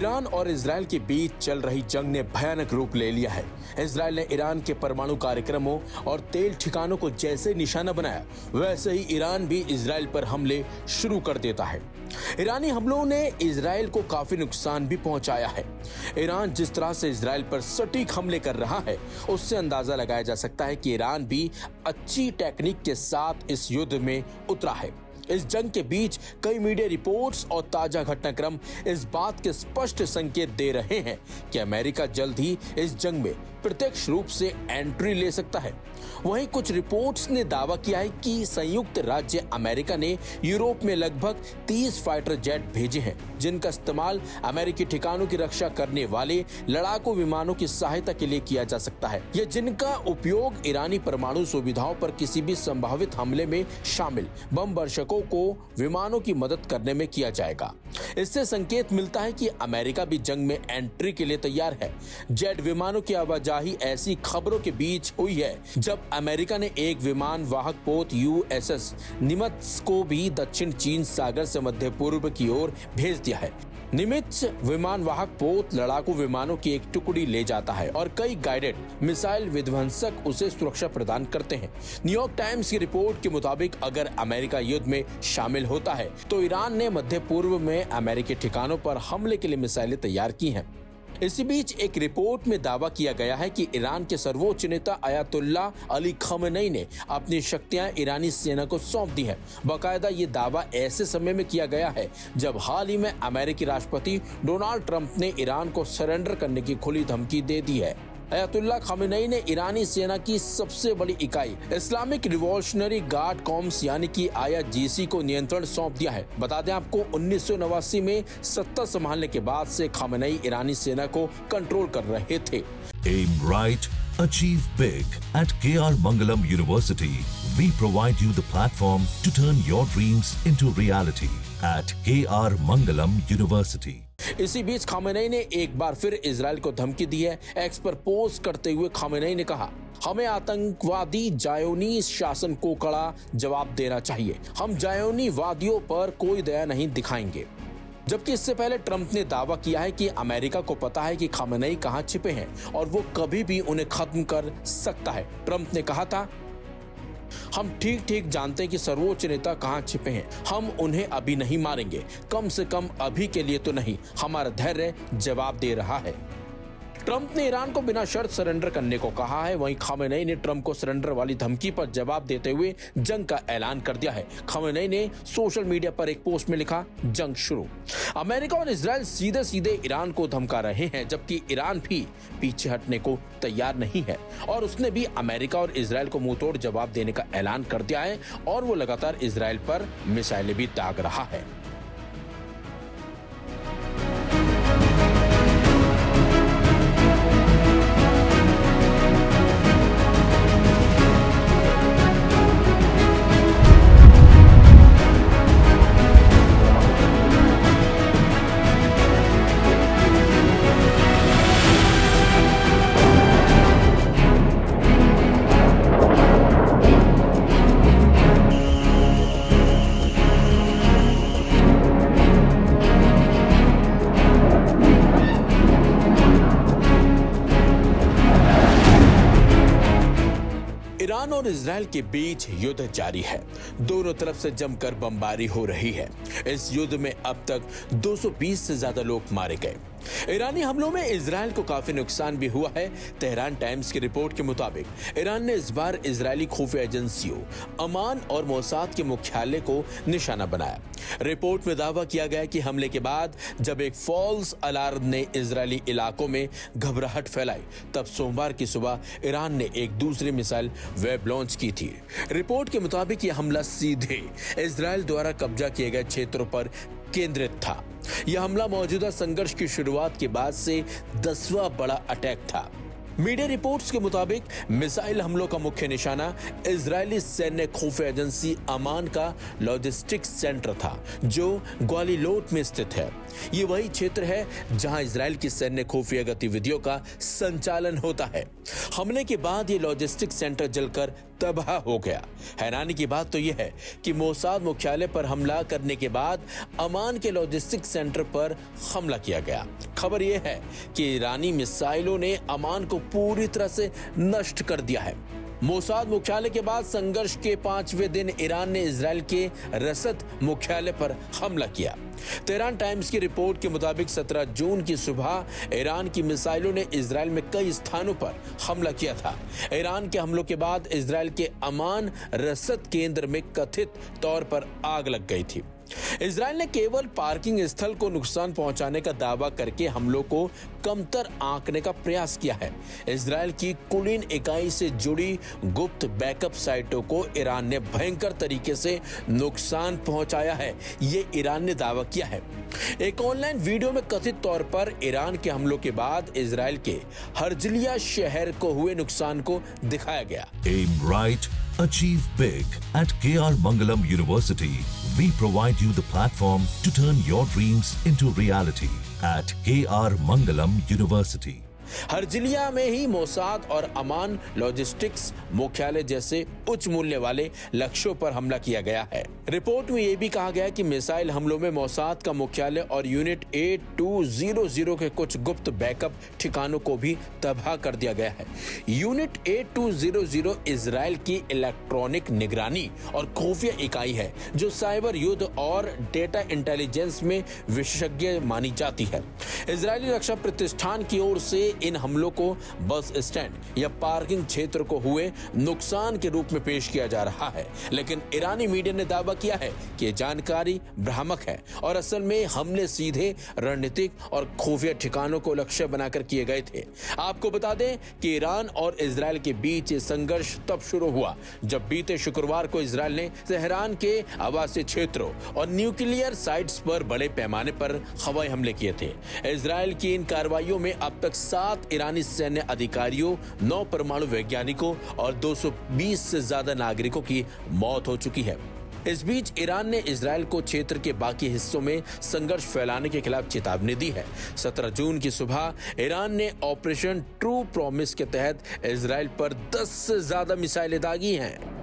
Iran और Israel के बीच चल रही जंग ने भयानक रूप ले लिया है। इजराइल ने ईरान के परमाणु कार्यक्रमों और तेल ठिकानों को जैसे निशाना बनाया, वैसे ही ईरान भी इजराइल पर हमले शुरू कर देता है। ईरानी हमलों ने इजराइल को काफी नुकसान भी पहुंचाया है। ईरान जिस तरह से इजराइल पर सटीक हमले कर रहा है, उससे अंदाजा लगाया जा सकता है कि ईरान भी अच्छी टेक्निक के साथ इस युद्ध में उतरा है। इस जंग के बीच कई मीडिया रिपोर्ट्स और ताजा घटनाक्रम इस बात के स्पष्ट संकेत दे रहे हैं कि अमेरिका जल्द ही इस जंग में प्रत्यक्ष रूप से एंट्री ले सकता है। वहीं कुछ रिपोर्ट्स ने दावा किया है कि संयुक्त राज्य अमेरिका ने यूरोप में लगभग 30 फाइटर जेट भेजे हैं, जिनका इस्तेमाल अमेरिकी ठिकानों की रक्षा करने वाले लड़ाकू विमानों की सहायता के लिए किया जा सकता है, या जिनका उपयोग ईरानी परमाणु सुविधाओं पर किसी भी संभावित हमले में शामिल बम वर्षकों को विमानों की मदद करने में किया जाएगा। इससे संकेत मिलता है कि अमेरिका भी जंग में एंट्री के लिए तैयार है। जेट विमानों की आवाजाही ऐसी खबरों के बीच हुई है जब अमेरिका ने एक विमान वाहक पोत USS निमित्ज को भी दक्षिण चीन सागर से मध्य पूर्व की ओर भेज दिया है। निमित्ज विमान वाहक पोत लड़ाकू विमानों की एक टुकड़ी ले जाता है और कई गाइडेड मिसाइल विध्वंसक उसे सुरक्षा प्रदान करते हैं। न्यूयॉर्क टाइम्स की रिपोर्ट के मुताबिक अगर अमेरिका युद्ध में शामिल होता है तो ईरान ने मध्य पूर्व में अमेरिकी ठिकानों पर हमले के लिए मिसाइलें तैयार की हैं। इसी बीच एक रिपोर्ट में दावा किया गया है कि ईरान के सर्वोच्च नेता अयातुल्ला अली खमेनी ने अपनी शक्तियां ईरानी सेना को सौंप दी है। बाकायदा ये दावा ऐसे समय में किया गया है जब हाल ही में अमेरिकी राष्ट्रपति डोनाल्ड ट्रंप ने ईरान को सरेंडर करने की खुली धमकी दे दी है। अयातुल्ला खमेनी ने ईरानी सेना की सबसे बड़ी इकाई इस्लामिक रिवॉल्यूशनरी गार्ड कॉर्प्स यानी कि IRGC को नियंत्रण सौंप दिया है। बता दें आपको, 1989 में सत्ता संभालने के बाद से खमेनी ईरानी सेना को कंट्रोल कर रहे थे। Aim right, achieve big. At KR Mangalam University, we provide you the platform to turn your dreams into reality. At KR Mangalam University. इसी बीच खमेनी ने एक बार फिर इजराइल को धमकी दी है। एक्स पर पोस्ट करते हुए खमेनी ने कहा, हमें आतंकवादी जायोनी शासन को कड़ा जवाब देना चाहिए। हम जायोनी वादियों पर कोई दया नहीं दिखाएंगे। जबकि इससे पहले ट्रंप ने दावा किया है कि अमेरिका को पता है कि खमेनी कहां छिपे हैं और वो कभी भी उन्हें खत्म कर सकता है। ट्रंप ने कहा था, हम ठीक जानते हैं कि सर्वोच्च नेता कहां छिपे हैं। हम उन्हें अभी नहीं मारेंगे, कम से कम अभी के लिए तो नहीं। हमारा धैर्य जवाब दे रहा है। ट्रंप ने ईरान को बिना शर्त सरेंडर करने को कहा है। वहीं खमेनी ने ट्रंप को सरेंडर वाली धमकी पर जवाब देते हुए जंग का ऐलान कर दिया है। खमेनी ने सोशल मीडिया पर एक पोस्ट में लिखा, जंग शुरू। अमेरिका और इजराइल सीधे सीधे ईरान को धमका रहे हैं, जबकि ईरान भी पीछे हटने को तैयार नहीं है और उसने भी अमेरिका और इजराइल को मुंहतोड़ जवाब देने का ऐलान कर दिया है और वो लगातार इजराइल पर मिसाइलें भी दाग रहा है। ईरान और इजराइल के बीच युद्ध जारी है। दोनों तरफ से जमकर बमबारी हो रही है। इस युद्ध में अब तक 220 से ज्यादा लोग मारे गए। ईरानी हमलों में इजराइल को काफी नुकसान भी हुआ है। तेहरान टाइम्स की रिपोर्ट के मुताबिक ईरान ने इस बार इजरायली खुफिया एजेंसियों अमान और मोसाद के मुख्यालय को निशाना बनाया। रिपोर्ट में दावा किया गया कि हमले के बाद जब एक फॉल्स अलार्म ने इजरायली इलाकों में घबराहट फैलाई, तब सोमवार की सुबह ईरान ने एक दूसरी मिसाइल वेब लॉन्च की थी। रिपोर्ट के मुताबिक यह हमला सीधे इजराइल द्वारा कब्जा किए गए क्षेत्रों पर केंद्रित था। यह हमला मौजूदा संघर्ष की शुरुआत के बाद से 10वां बड़ा अटैक था। मीडिया रिपोर्ट्स के मुताबिक मिसाइल हमलों का मुख्य निशाना इजरायली सैन्य खुफिया एजेंसी अमान का लॉजिस्टिक्स सेंटर था, जो ग्वालिलोट में स्थित है। ये वही क्षेत्र है जहां इजरायल की सैन्य खुफिया गतिविधियों का संचालन होता है। हमले के बाद ये लॉजिस्टिक्स सेंटर जलकर तबाह हो गया। हैरानी की बात तो यह है कि मोसाद मुख्यालय पर हमला करने के बाद अमान के लॉजिस्टिक्स सेंटर पर हमला किया गया। खबर यह है कि ईरानी मिसाइलों ने अमान को पूरी तरह से नष्ट कर दिया है। मोसाद मुख्यालय के बाद संघर्ष के 5वें दिन ईरान ने इजराइल के रसद मुख्यालय पर हमला किया। तेहरान टाइम्स की रिपोर्ट के मुताबिक 17 जून की सुबह ईरान की मिसाइलों ने इजराइल में कई स्थानों पर हमला किया था। ईरान के हमलों के बाद इजराइल के अमान रसद केंद्र में कथित तौर पर आग लग गई थी। इजराइल ने केवल पार्किंग स्थल को नुकसान पहुंचाने का दावा करके हमलों को कमतर आंकने का प्रयास किया है। इजराइल की कुलीन इकाई से जुड़ी गुप्त बैकअप साइटों को ईरान ने भयंकर तरीके से नुकसान पहुंचाया है, ये ईरान ने दावा किया है। एक ऑनलाइन वीडियो में कथित तौर पर ईरान के हमलों के बाद इजराइल के हर्जलिया शहर को हुए नुकसान को दिखाया गया। Aim right, achieve big. At KR Mangalam University, we provide you the platform to turn your dreams into reality. At KR Mangalam University. हर्जिलिया में ही मोसाद और अमान लॉजिस्टिक्स मुख्यालय जैसे उच्च मूल्य वाले लक्ष्यों पर हमला किया गया है। रिपोर्ट में यह भी कहा गया कि मिसाइल हमलों में मोसाद का मुख्यालय और यूनिट 8200 के कुछ गुप्त बैकअप ठिकानों को भी तबाह कर दिया गया है। यूनिट 8200 इजराइल की इलेक्ट्रॉनिक निगरानी और खुफिया इकाई है, जो साइबर युद्ध और डेटा इंटेलिजेंस में विशेषज्ञ मानी जाती है। इजरायली रक्षा प्रतिष्ठान की ओर से इन हमलों को बस स्टैंड या पार्किंग क्षेत्र को हुए नुकसान के रूप में पेश किया जा रहा है, लेकिन ईरानी मीडिया ने दावा किया है कि जानकारी भ्रामक है और असल में हमले सीधे रणनीतिक और खुफिया ठिकानों को लक्ष्य बनाकर किए गए थे। आपको बता दें कि ईरान और इजराइल के बीच संघर्ष तब शुरू हुआ जब बीते शुक्रवार को इजराइल ने तेहरान के आवासीय क्षेत्रों और न्यूक्लियर साइट्स पर बड़े पैमाने पर हवाई हमले किए थे। इजराइल की इन कार्रवाइयों में अब तक 7 ईरानी सैन्य अधिकारियों, 9 परमाणु वैज्ञानिकों और 220 से ज्यादा नागरिकों की मौत हो चुकी है। इस बीच ईरान ने इजराइल को क्षेत्र के बाकी हिस्सों में संघर्ष फैलाने के खिलाफ चेतावनी दी है। 17 जून की सुबह ईरान ने ऑपरेशन ट्रू प्रॉमिस के तहत इजराइल पर 10 से ज्यादा मिसाइलें दागी हैं।